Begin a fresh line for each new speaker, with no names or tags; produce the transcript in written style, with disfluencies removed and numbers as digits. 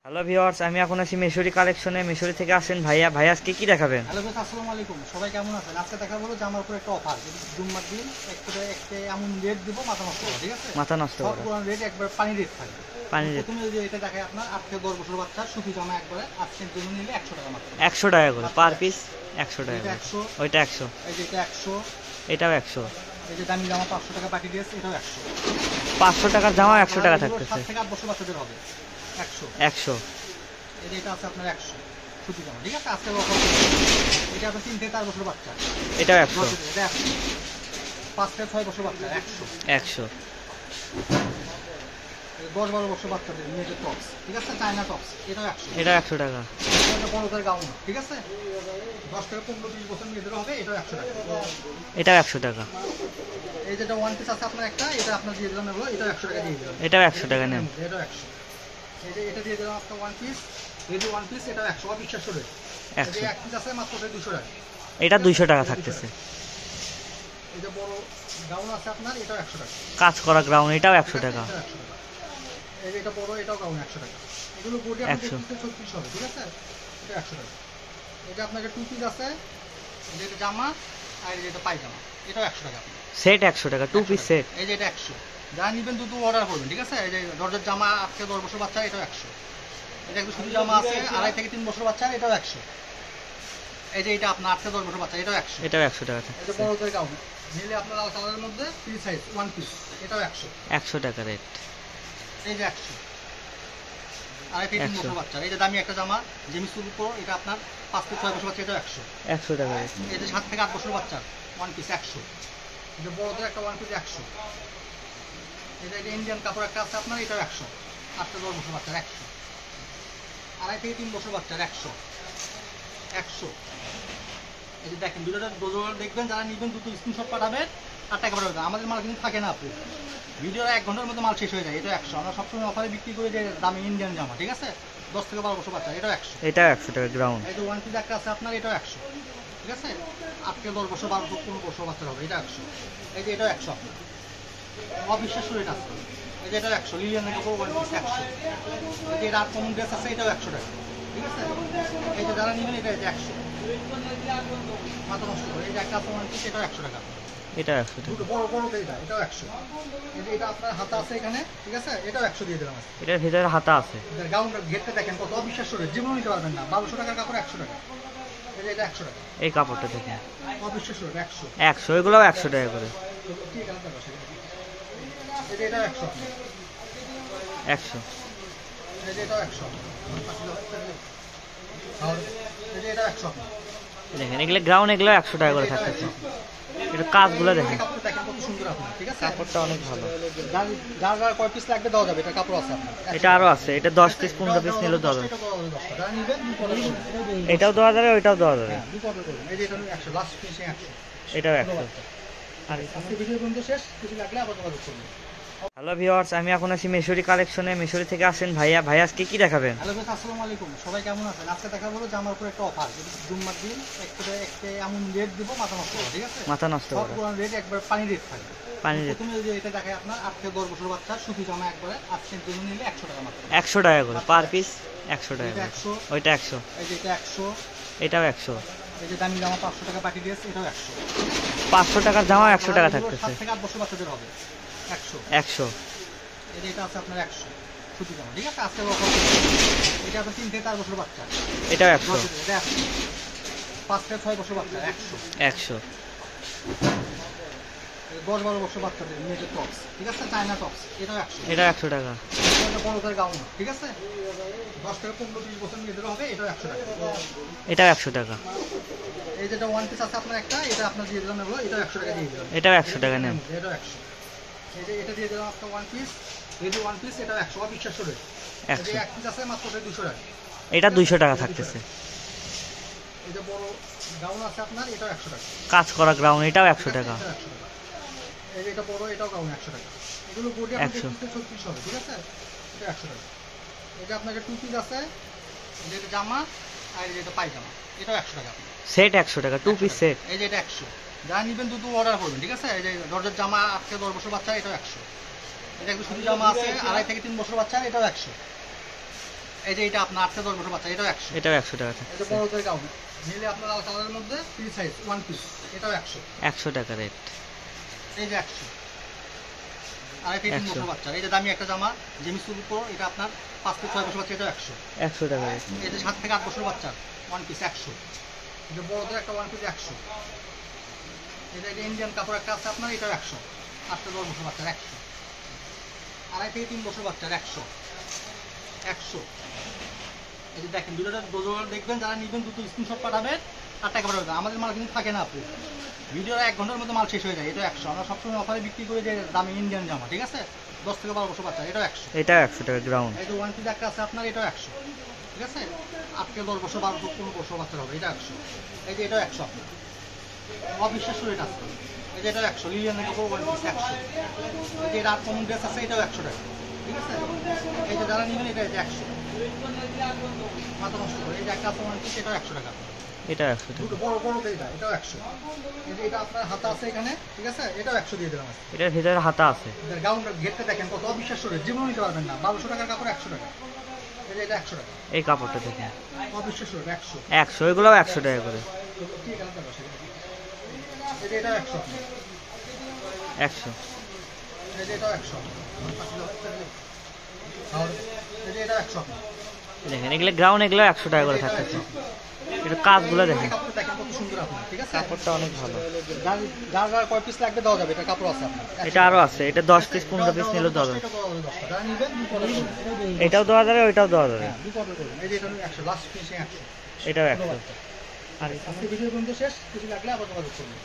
Hello viewers, আমি এখন আছি মিশরি কালেকশনে। মিশরি থেকে আসেন ভাইয়া। ভাই আজকে কি দেখাবেন?
হ্যালো গাইস, আসসালামু আলাইকুম। সবাই কেমন আছেন? আজকে দেখা বলো জামার উপর একটা অফার। জুম্মার দিন একটা এমন রেট দিব মাথা নষ্ট করা, ঠিক আছে?
মাথা নষ্ট
সব
করা
পুরো রেট একবার পানি রেট থাকবে।
পানি রেট।
প্রথমে যে এটা দেখায় আপনার 8 থেকে 10 বছর বাচ্চা সুতি জামা একবারে আজকের জন্য নিলে 100 টাকা মাত্র।
100 টাকা করে পার পিস। 100 টাকা
এটা
করে।
100,
ওইটা 100,
এই যে এটা 100,
এটাও 100।
এই যে দামি জামা 500 টাকা পার্টি ড্রেস, এটাও 100।
500 টাকার জামা 100 টাকা থাকতেছে।
7 থেকে 8 বছর বাচ্চাদের হবে 100।
100।
এই যে এটা আছে আপনার 100 সুতি জামা, ঠিক আছে? আজকে অফার এটা আপনার 3 থেকে 4 বছর বাচ্চা,
এটাও 100।
এটা 100। 5 থেকে 6 বছর বাচ্চা 100।
100।
10-12 বছর বাচ্চাদের মেয়েদের টপস, ঠিক আছে? চায়না টপস, এটাও 100।
এটাও 100 টাকা।
এটা বড়দের গাউন, ঠিক আছে? 10 থেকে 15-20 বছর মেয়েদের হবে, এটাও 100 টাকা।
এটাও 100 টাকা।
এই যেটা ওয়ান পিস আছে আপনার একটা, এটা আপনার দিয়ে দিলাম এগুলো, এটাও 100 টাকা দিয়ে দিলাম।
এটাও 100 টাকা নেন।
এটাও 100। এই যে এটা দিয়ে দিলাম আপনার ওয়ান পিস, এই যে ওয়ান পিস, এটাও 100। অবিশ্বাস্য রেট। এই যে
100।
এক পিস আছে মাত্র 200 টাকা।
এটা 200 টাকা থাকতেছে।
এই যে বড় গাউন আছে আপনার, এটাও 100 টাকা।
কাজ করা গ্রাউন্ড, এটাও 100 টাকা।
এটাও 100 টাকা। এই যে এটা বড়, এটাও গাউন 100 টাকা। এগুলো বডি আপনার 36 হবে, ঠিক আছে? এটা 100 টাকা। এই যে আপনার একটা টু পিস আছে, এই যে এটা জামা, আর এই যে এটা পায়জামা, এটাও 100 টাকা।
সেট 100 টাকা, 2 পিস সেট।
এই যে এটা 100। যা নিবেন দুটো অর্ডার করবেন, ঠিক আছে? এই যে দরজার জামা আজকে 10 বছর বাচ্চা, এটাও 100। এটা একটু সুতি জামা আছে 2.5 থেকে 3 বছর বাচ্চা, এটাও 100। এই যে এটা আপনার 8 থেকে 10 বছর বাচ্চা, এটাও 100।
এটাও 100 টাকা
এই যে
থাকতেছে।
বড়দের গাউন নিলে আপনার লাল কালারের মধ্যে ফ্রি সাইজ ওয়ান পিস, এটাও 100।
100 টাকা রেট।
এই যে 100। 2.5 থেকে 3 বছর বাচ্চা, এই যে দামি একটা জামা জেমিসুর উপর, এটা আপনার 5 থেকে 6 বছর বাচ্চা, এটাও 100।
100 টাকা রেট।
এই যে 7 থেকে 8 বছর বাচ্চা ওয়ান পিস 100। এই যে বড়দের একটা ওয়ান পিস 100। এই যে ইন্ডিয়ান কাপড় একটা আছে আপনার, এটাও 100। 8 থেকে 10 বছর বাচ্চার 100। 2.5 থেকে 3 বছর বাচ্চার 100। 100। এই যে দেখেন ভিডিওটা দেখবেন, যারা নিবেন দুটো স্ক্রিনশট পাঠাবেন আর টাকা পাঠাবেন। আমাদের মাল কিন্তু থাকে না, আপনি ভিডিওর 1 ঘন্টার মধ্যে মাল শেষ হয়ে যায়। এটা 100। আমরা সবসময় অফারে বিক্রি করি যে দামি ইন্ডিয়ান জামা, ঠিক আছে? 10 থেকে 12 বছর বাচ্চা, এটাও 100।
এটাও 100 টাকা গ্রাউন্ড।
এই যে ওয়ান পিস একটা আছে আপনার, এটাও 100, ঠিক আছে? 8 থেকে 10 বছর 12 15 বছর বাচ্চা হবে, এটা 100। এই যে এটাও 100 আপনার। অবিশ্বাস্য রেট আছে। এই যে এটাও 100। লিলিয়ানের কাপড় ওয়ান পিস 100। এই যে এটা কমন ড্রেস আছে, এটাও 100 টাকা, ঠিক আছে? এই যে যারা নিবেন এটা 100। মাথা নষ্ট করে। এই যে একটা আছে ওয়ান পিস, এটাও 100 টাকা।
এটাও 100 টাকা।
দুটো বড় বড় এটা, এটাও 100। এই যে এটা আপনার হাতা আছে এখানে, ঠিক আছে? এটাও 100 দিয়ে দিলাম।
এটার ভিতরে হাতা আছে।
গাউনটা ঘেরটা দেখেন কত অবিশ্বাস্য রেট, জীবনও নিতে পারবেন না। 1200 টাকার কাপড় 100 টাকা। এই যে এটা 100 টাকা।
এই কাপড়টা দেখেন
অবিশ্বাস্য রেট 100।
100, এগুলোও 100 টাকা করে।
ঠিক আছে, এই যে এটাও 100।
100।
এই যে এটাও 100। আর এই যে এটাও 100।
দেখেন এগুলো গ্রাউন্ড, এগুলো 100 টাকা করে থাকতেছে। এটা কাজগুলো দেখেন,
কাপড় দেখেন কত সুন্দর আপনার, ঠিক আছে?
কাপড়টা অনেক ভালো।
যার যার কয় পিস লাগবে দেওয়া যাবে, এটা কাপড় আছে আপনার।
এটা আরো আছে, এটা 10 পিস 15 পিস নিলেও দেওয়া যাবে।
এটা দেওয়া যাবে 10টা। যারা নিবেন দুটো অর্ডার করবেন।
এটাও দেওয়া যাবে, ওইটাও দেওয়া যাবে।
হ্যাঁ, দুটো অর্ডার করবেন। এই যে এটা 100 লাস্ট ফিনিশিং 100।
এটাও 100। আর
আজকে ভিডিও পর্যন্ত শেষ, কিছু লাগলে আবার যোগাযোগ করবেন।
হ্যালো ভিউয়ার্স, আমি এখন আছি মিশরি কালেকশনে। মিশরি থেকে আসেন ভাইয়া। ভাই আজকে কি দেখাবেন?
হ্যালো গাইস, আসসালামু আলাইকুম। সবাই কেমন আছেন? আজকে দেখা বলো জামার উপর একটা অফার। জুম্মার দিন একটা এমন রেট দিব মাথা নষ্ট করা, ঠিক আছে?
মাথা নষ্ট
সব
করা।
পুরো রেট একবার পানি রেট থাকবে।
পানি রেট।
প্রথমে যে এটা দেখায় আপনার 8 থেকে 10 বছর বাচ্চা সুতি জামা একবারে আজকের জন্য নিলে 100 টাকা মাত্র।
100 টাকা করে পার পিস। 100 টাকা
এটা
করে।
100।
ওইটা 100।
এই যে এটা 100।
এটাও 100।
এই যে দামি জামা 500 টাকা পার্টি ড্রেস, এটাও 100।
500 টাকার জামা 100 টাকা থাকতেছে।
7 থেকে 8 বছর বাচ্চাদের হবে 100।
100।
এই যে এটা আছে আপনার 100 সুতি জামা, ঠিক আছে? আজকে অফার এটা আপনার 3 থেকে 4 বছর বাচ্চা,
এটাও 100।
এটা 100। 5 থেকে 6 বছর বাচ্চা 100।
100।
10-12 বছর বাচ্চাদের মেয়েদের টপস, ঠিক আছে? চায়না টপস, এটাও 100।
এটাও 100 টাকা।
এটা বড়দের গাউন, ঠিক আছে? 10 থেকে 15-20 বছর মেয়েদের হবে, এটাও 100 টাকা।
এটাও 100 টাকা।
এই যেটা ওয়ান পিস আছে আপনার একটা, এটা আপনার দিয়ে দিলাম এগুলো, এটাও 100 টাকা দিয়ে দিলাম।
এটাও 100 টাকা নেন।
এটাও 100। এই যে এটা দিয়ে দিলাম আপনার ওয়ান পিস, এই যে ওয়ান পিস, এটাও 100। অবিশ্বাস্য রেট। এই যে
100।
এক পিস আছে মাত্র 200 টাকা।
এটা 200 টাকা থাকতেছে।
এই যে বড় গাউন আছে আপনার, এটাও 100 টাকা।
কাজ করা গ্রাউন্ড, এটাও 100 টাকা।
এটাও 100 টাকা। এই যে এটা বড়, এটাও গাউন 100 টাকা। এগুলো বডি আপনার 36 হবে, ঠিক আছে? এটা 100 টাকা। এই যে আপনার টু পিস আছে, এই যে এটা জামা, আর এই যে এটা পায়জামা, এটাও 100 টাকা।
সেট 100 টাকা, 2 পিস সেট।
এই যে এটা 100। যা নিবেন দুটো অর্ডার করবেন, ঠিক আছে? এই যে দরজার জামা 8 থেকে 10 বছর বাচ্চা, এটাও 100। এটা একটু সুতি জামা আছে 2.5 থেকে 3 বছর বাচ্চা, এটাও 100। এই যে এটা আপনার 8 থেকে 10 বছর বাচ্চা, এটাও 100।
এটাও 100 টাকা
এটা
থাকছে।
বড়দের গাউন নিলে আপনার লাল কালারের মধ্যে ফ্রি সাইজ ওয়ান পিস, এটাও 100।
100 টাকা রেট।
এই যে 100। আর এটা 3 বছর বাচ্চা, এই যে দামি একটা জামা জেমিসুর উপর, এটা আপনার 5 থেকে 6 বছর বাচ্চা, এটাও 100।
100 টাকা রেট।
এই যে 7 থেকে 8 বছর বাচ্চা ওয়ান পিস 100। এটা বড়দের একটা ওয়ান পিস 100। এটা ইন্ডিয়ান কাপড় একটা আছে আপনার, এটাও 100। 8 থেকে 10 বছর বাচ্চার 100। আড়াই থেকে 3 বছর বাচ্চার 100। 100। এই যে দেখেন ভিডিওটা দেখবেন, যারা নিবেন দ্রুত স্ক্রিনশট পাঠাবেন আর টাকা পাঠাবেন। আমাদের মাল কিন্তু থাকে না আপু, ভিডিওর 1 ঘন্টার মধ্যে মাল শেষ হয়ে যায়। এটা 100। আমরা সবসময় অফারে বিক্রি করি যে দামি ইন্ডিয়ান জামা, ঠিক আছে? 10 থেকে 12 বছর বাচ্চা, এটাও 100।
এটাও 100 টাকা গ্রাউন্ড।
এই যে ওয়ান পিস একটা আছে আপনার, এটাও 100। ঠিক আছে? 8 থেকে 10 বছর 12 15 বছর বাচ্চা হবে, এটা 100। এই যে এটাও 100 আপনার, অবিশ্বাস্য রেট আছে। এই যে এটাও 100, লিলিয়ানের কাপড় ওয়ান পিস 100। এই যে এটা কমন ড্রেস আছে, এটাও 100 টাকা। ঠিক আছে? এই যে যারা নিবেন এটা 100। মাথা নষ্ট করে এই যে একটা আছে ওয়ান পিস, এটাও 100 টাকা।
এটাও 100 টাকা।
দুটো বড় বড় এটাও 100। এই যে এটা আপনার হাতা আছে এখানে, ঠিক আছে? এটাও 100 দিয়ে দিলাম।
এটার ভিতরে হাতা আছে।
গাউনটার ঘেরটা দেখেন কত অবিশ্বাস্য রেট, জীবন নিতে পারবেন না। 1200 টাকার কাপড় 100 টাকা। এই যে এটা 100 টাকা।
এই কাপড়টা দেখেন
অবিশ্বাস্য রেট 100।
100, এগুলোও 100 টাকা করে।
ঠিক আছে, এই যে এটাও 100।
100।
এই যে এটাও 100। এই যে এটাও 100।
দেখেন এগুলো গ্রাউন্ড, এগুলো 100 টাকা করে থাকতেছে। এটা কাজগুলো দেখেন,
কাপড় দেখেন কত সুন্দর আপনার, ঠিক আছে?
কাপড়টা অনেক ভালো।
যার যার কয় পিস লাগবে দেওয়া যাবে, এটা কাপড় আছে আপনার।
এটা আরো আছে, এটা 10 পিস 15 পিস নিলেও দেওয়া যাবে।
এটা দেওয়া যাবে 10টা। যারা নিবেন দুটো অর্ডার করবেন।
এটাও দেওয়া যাবে, ওইটাও দেওয়া যাবে।
দুটো অর্ডার করবেন। এই যে এটা 100, লাস্ট ফিনিশিং 100।
এটাও 100।
আর আজকে ভিডিও পর্যন্ত শেষ, কিছু লাগলে আবার যোগাযোগ করবেন।